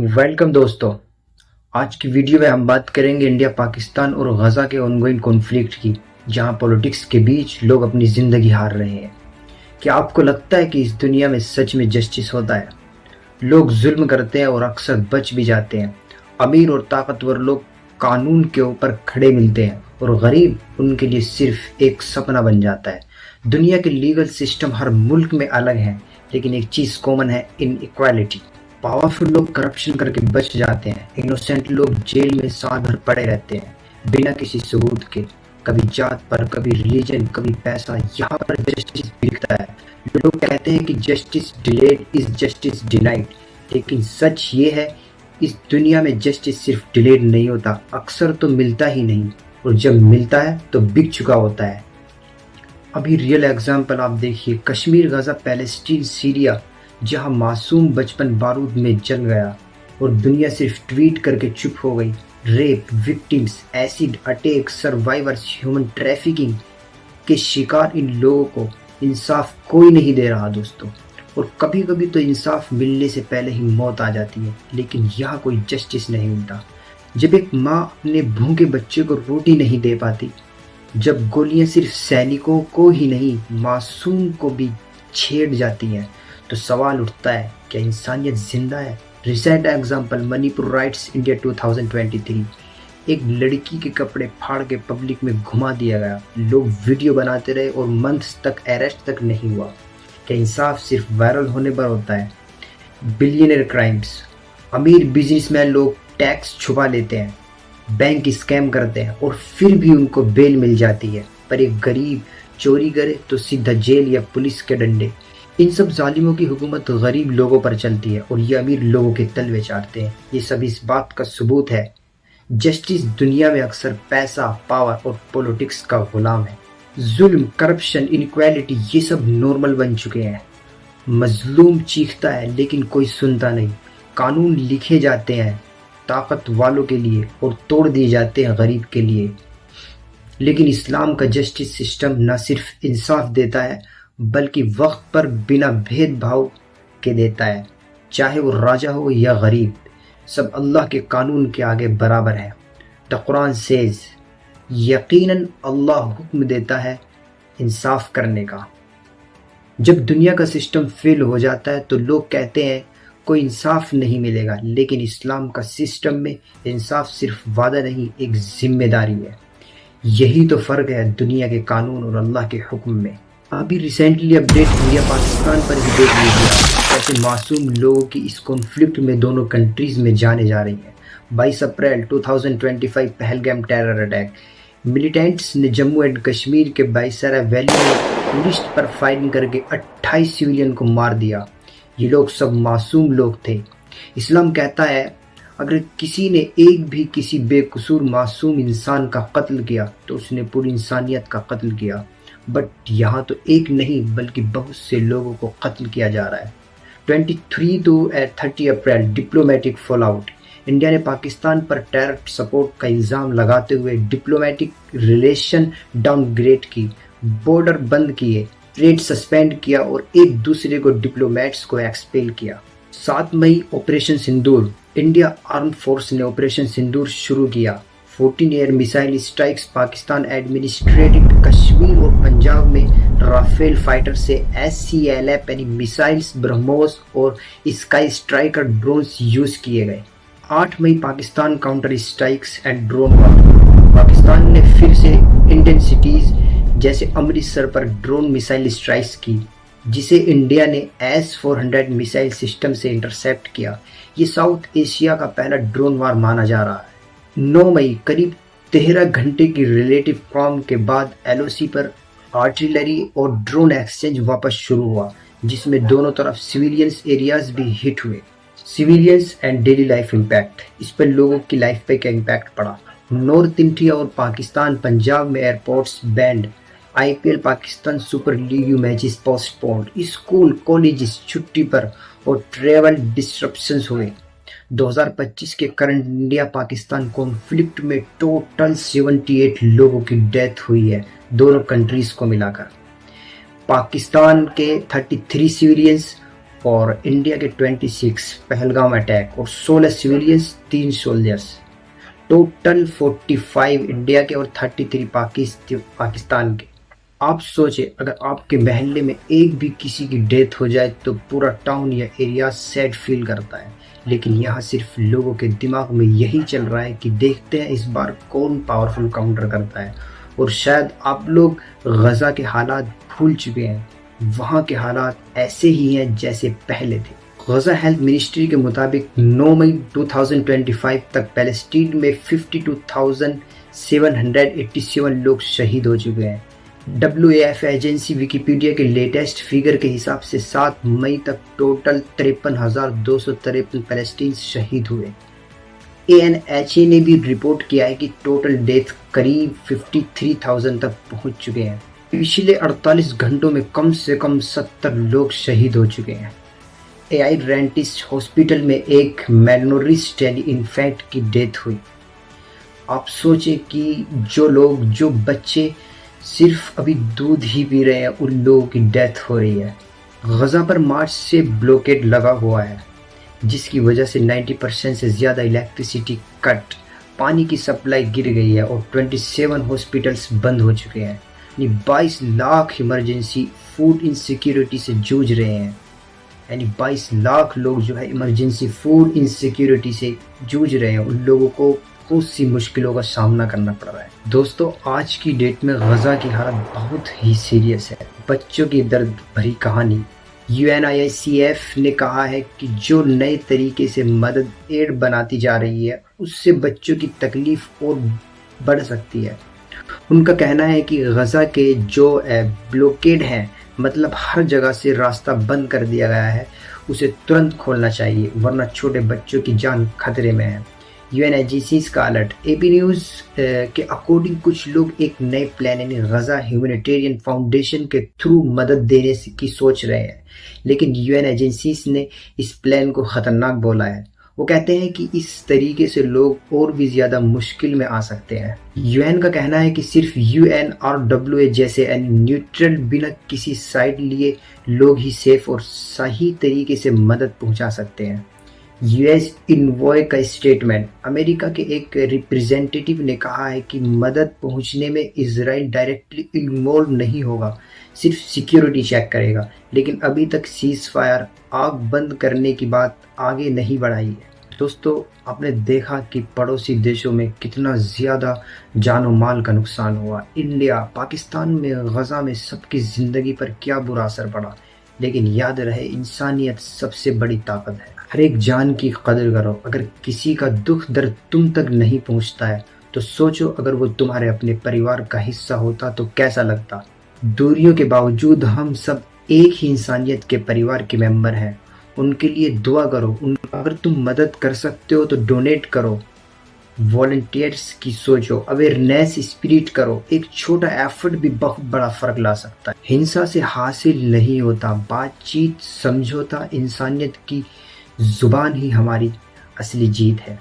Welcome दोस्तों। आज की वीडियो में हम बात करेंगे इंडिया पाकिस्तान और गजा के ऑनगोइंग कॉन्फ्लिक्ट की, जहां पॉलिटिक्स के बीच लोग अपनी जिंदगी हार रहे हैं। क्या आपको लगता है कि इस दुनिया में सच में जस्टिस होता है? लोग जुल्म करते हैं और अक्सर बच भी जाते हैं। अमीर और ताकतवर लोग कानून के ऊपर खड़े मिलते हैं और गरीब उनके लिए सिर्फ एक सपना बन जाता है। दुनिया के लीगल सिस्टम हर मुल्क में अलग है, लेकिन एक चीज कॉमन है, इनइक्वालिटी। पावरफुल लोग करप्शन करके बच जाते हैं, इनोसेंट लोग जेल में साल भर पड़े रहते हैं बिना किसी सबूत के। कभी जात पर, कभी रिलीजन, कभी पैसा, यहाँ पर जस्टिस बिकता है। लोग कहते हैं कि justice delayed is justice denied, लेकिन सच ये है, इस दुनिया में जस्टिस सिर्फ डिलेड नहीं होता, अक्सर तो मिलता ही नहीं, और जब मिलता है तो बिक चुका होता है। अभी रियल एग्जाम्पल आप देखिए, कश्मीर, गजा, पैलेस्टीन, सीरिया, जहां मासूम बचपन बारूद में जल गया और दुनिया सिर्फ ट्वीट करके चुप हो गई। Rape victims, acid attack, survivors, human trafficking के शिकार इन लोगों को इंसाफ कोई नहीं दे रहा दोस्तों। और कभी कभी तो इंसाफ मिलने से पहले ही मौत आ जाती है, लेकिन यहाँ कोई जस्टिस नहीं मिलता। जब एक माँ अपने भूखे बच्चे को रोटी नहीं दे पाती, जब गोलियां सिर्फ सैनिकों को ही नहीं मासूम को भी छेड़ जाती हैं, तो सवाल उठता है, क्या इंसानियत जिंदा है? Recent example, Manipur rights India 2023। एक लड़की के कपड़े फाड़ के पब्लिक में घुमा दिया गया, लोग वीडियो बनाते रहे और मंथ्स तक अरेस्ट तक नहीं हुआ। क्या इंसाफ सिर्फ वायरल होने पर होता है? बिलियनर क्राइम्स, अमीर बिजनेसमैन लोग टैक्स छुपा लेते हैं, बैंक स्कैम करते हैं और फिर भी उनको बेल मिल जाती है, पर एक गरीब चोरी करे तो सीधा जेल या पुलिस के डंडे। इन सब जालिमों की हुकूमत गरीब लोगों पर चलती है और ये अमीर लोगों के तलवे चाटते हैं। ये सब इस बात का सबूत है, जस्टिस दुनिया में अक्सर पैसा, पावर और पॉलिटिक्स का गुलाम है। जुल्म, करप्शन, इनइक्वालिटी, ये सब नॉर्मल बन चुके हैं। मजलूम चीखता है लेकिन कोई सुनता नहीं। कानून लिखे जाते हैं ताकत वालों के लिए और तोड़ दिए जाते हैं गरीब के लिए। लेकिन इस्लाम का जस्टिस सिस्टम न सिर्फ इंसाफ देता है, बल्कि वक्त पर बिना भेदभाव के देता है। चाहे वो राजा हो या गरीब, सब अल्लाह के कानून के आगे बराबर है। द कुरान सेज, यकीनन अल्लाह हुक्म देता है इंसाफ करने का। जब दुनिया का सिस्टम फेल हो जाता है तो लोग कहते हैं कोई इंसाफ नहीं मिलेगा, लेकिन इस्लाम का सिस्टम में इंसाफ सिर्फ वादा नहीं, एक जिम्मेदारी है। यही तो फर्क है दुनिया के कानून और अल्लाह के हुक्म में। अभी रिसेंटली अपडेट इंडिया पाकिस्तान पर ही देख लीजिए, कैसे मासूम लोगों की इस कॉन्फ्लिक्ट में दोनों कंट्रीज में जाने जा रही है। 22 अप्रैल 2025 पहलगाम टेरर अटैक, मिलिटेंट्स ने जम्मू एंड कश्मीर के बाईसरा वैली में टूरिस्ट पर फायरिंग करके 28 सिविलियन को मार दिया। ये लोग सब मासूम लोग थे। इस्लाम कहता है, अगर किसी ने एक भी किसी बेकसूर मासूम इंसान का कत्ल किया तो उसने पूरी इंसानियत का कत्ल किया। बट यहाँ तो एक नहीं बल्कि बहुत से लोगों को कत्ल किया जा रहा है। 23 to 30 April diplomatic fallout, India ने पाकिस्तान पर टेरर सपोर्ट का इल्ज़ाम लगाते हुए डिप्लोमेटिक रिलेशन डाउनग्रेड की, बॉर्डर बंद किए, ट्रेड सस्पेंड किया और एक दूसरे को डिप्लोमेट्स को एक्सपेल किया। 7 मई operation Sindoor, India arm force ने ऑपरेशन सिंदूर शुरू किया। 14 air missile strikes, Pakistan administered Kashmir और पंजाब में राफेल फाइटर से SCLF यानी मिसाइल्स, ब्रह्मोस और स्काई स्ट्राइकर ड्रोन्स यूज किए गए। 8 मई Pakistan counter strikes and drone war, Pakistan ने फिर से इंडियन सिटीज जैसे अमृतसर पर ड्रोन मिसाइल स्ट्राइक्स की, जिसे इंडिया ने S-400 मिसाइल सिस्टम से इंटरसेप्ट किया। ये साउथ एशिया का पहला ड्रोन वार माना जा रहा है। 9 मई, करीब 13 घंटे की रिलेटिव कॉम के बाद LOC पर आर्टिलरी और ड्रोन एक्सचेंज वापस शुरू हुआ, जिसमें दोनों तरफ सिविलियंस एरियाज भी हिट हुए। Civilians and daily life impact, इस पर लोगों की लाइफ पे क्या इम्पैक्ट पड़ा। नॉर्थ इंडिया और पाकिस्तान, पंजाब में airports band, IPL Pakistan super league matches postponed, school colleges छुट्टी पर और ट्रेवल डिस्ट्रप्शंस हुए। 2025 के करंट इंडिया पाकिस्तान कॉन्फ्लिक्ट में टोटल 78 लोगों की डेथ हुई है, दोनों कंट्रीज को मिलाकर। पाकिस्तान के 33 सिविलियंस और इंडिया के 26 पहलगाम अटैक और 16 सिविलियंस 3 सोल्जर्स, टोटल 45 इंडिया के और 33 पाकिस्तान के। आप सोचे अगर आपके मोहल्ले में एक भी किसी की डेथ हो जाए तो पूरा टाउन या एरिया सैड फील करता है, लेकिन यहाँ सिर्फ लोगों के दिमाग में यही चल रहा है कि देखते हैं इस बार कौन पावरफुल काउंटर करता है। और शायद आप लोग गजा के हालात भूल चुके हैं, वहाँ के हालात ऐसे ही हैं जैसे पहले थे। गजा हेल्थ मिनिस्ट्री के मुताबिक 9 मई 2025 तक पैलेस्टीन में 52,787 लोग शहीद हो चुके हैं। WAF एजेंसी विकिपीडिया के लेटेस्ट फिगर के हिसाब से 7 मई तक टोटल 53,253 पैलेस्टीन शहीद हुए। ANHA ने भी रिपोर्ट किया है कि टोटल डेथ करीब 53,000 तक पहुंच चुके हैं। पिछले 48 घंटों में कम से कम 70 लोग शहीद हो चुके हैं। AI रेंटिस हॉस्पिटल में एक मेलनोरिस इन्फेक्ट की डेथ हुई। आप सोचें कि जो बच्चे सिर्फ अभी दूध ही पी रहे हैं उन लोगों की डेथ हो रही है। गजा पर मार्च से ब्लॉकेड लगा हुआ है, जिसकी वजह से 90% से ज़्यादा इलेक्ट्रिसिटी कट, पानी की सप्लाई गिर गई है और 27 हॉस्पिटल्स बंद हो चुके हैं। 22 लाख इमरजेंसी फूड इनसिक्योरिटी से जूझ रहे हैं। यानी 22 लाख लोग जो है इमरजेंसी फूड इनसिक्योरिटी से जूझ रहे हैं। उन लोगों को बहुत सी मुश्किलों का सामना करना पड़ रहा है। दोस्तों, आज की डेट में गजा की हालत बहुत ही सीरियस है। बच्चों की दर्द भरी कहानी। UNICEF ने कहा है कि जो नए तरीके से मदद एड बनाती जा रही है उससे बच्चों की तकलीफ और बढ़ सकती है। उनका कहना है कि गजा के जो ब्लॉकेड हैं, मतलब हर जगह से रास्ता बंद कर दिया गया है, उसे तुरंत खोलना चाहिए वरना छोटे बच्चों की जान खतरे में है। UNHCR का अलर्ट। AP न्यूज़ के अकॉर्डिंग कुछ लोग एक नए प्लान यानी गजा ह्यूमैनिटेरियन फाउंडेशन के थ्रू मदद देने की सोच रहे हैं, लेकिन UN एजेंसीज ने इस प्लान को खतरनाक बोला है। वो कहते हैं कि इस तरीके से लोग और भी ज़्यादा मुश्किल में आ सकते हैं। UN का कहना है कि सिर्फ UNRWA जैसे न्यूट्रल बिना किसी साइड लिए लोग ही सेफ और सही तरीके से मदद पहुंचा सकते हैं। US इन्वॉय का स्टेटमेंट। अमेरिका के एक रिप्रेजेंटेटिव ने कहा है कि मदद पहुंचने में इजराइल डायरेक्टली इन्वॉल्व नहीं होगा, सिर्फ सिक्योरिटी चेक करेगा, लेकिन अभी तक सीज फायर आग बंद करने की बात आगे नहीं बढ़ाई है। दोस्तों, आपने देखा कि पड़ोसी देशों में कितना ज़्यादा जानो माल का नुकसान हुआ। इंडिया, पाकिस्तान में, गजा में सबकी ज़िंदगी पर क्या बुरा असर पड़ा, लेकिन याद रहे इंसानियत सबसे बड़ी ताकत है। हर एक जान की कदर करो। अगर किसी का दुख दर्द तुम तक नहीं पहुंचता है तो सोचो अगर वो तुम्हारे अपने परिवार का हिस्सा होता तो कैसा लगता। दूरियों के बावजूद हम सब एक ही इंसानियत के परिवार के मेंबर हैं। उनके लिए दुआ करो। अगर तुम मदद कर सकते हो तो डोनेट करो, वॉलंटियर्स की सोचो, अवेयरनेस स्प्रेड करो। एक छोटा एफर्ट भी बहुत बड़ा फर्क ला सकता है। हिंसा से हासिल नहीं होता, बातचीत, समझौता, इंसानियत की जुबान ही हमारी असली जीत है।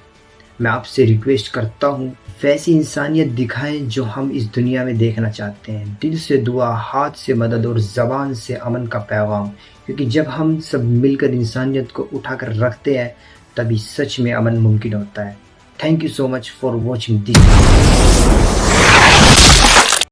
मैं आपसे रिक्वेस्ट करता हूँ वैसी इंसानियत दिखाएं जो हम इस दुनिया में देखना चाहते हैं। दिल से दुआ, हाथ से मदद और ज़बान से अमन का पैगाम, क्योंकि जब हम सब मिलकर इंसानियत को उठाकर रखते हैं तभी सच में अमन मुमकिन होता है। Thank you so much for watching this.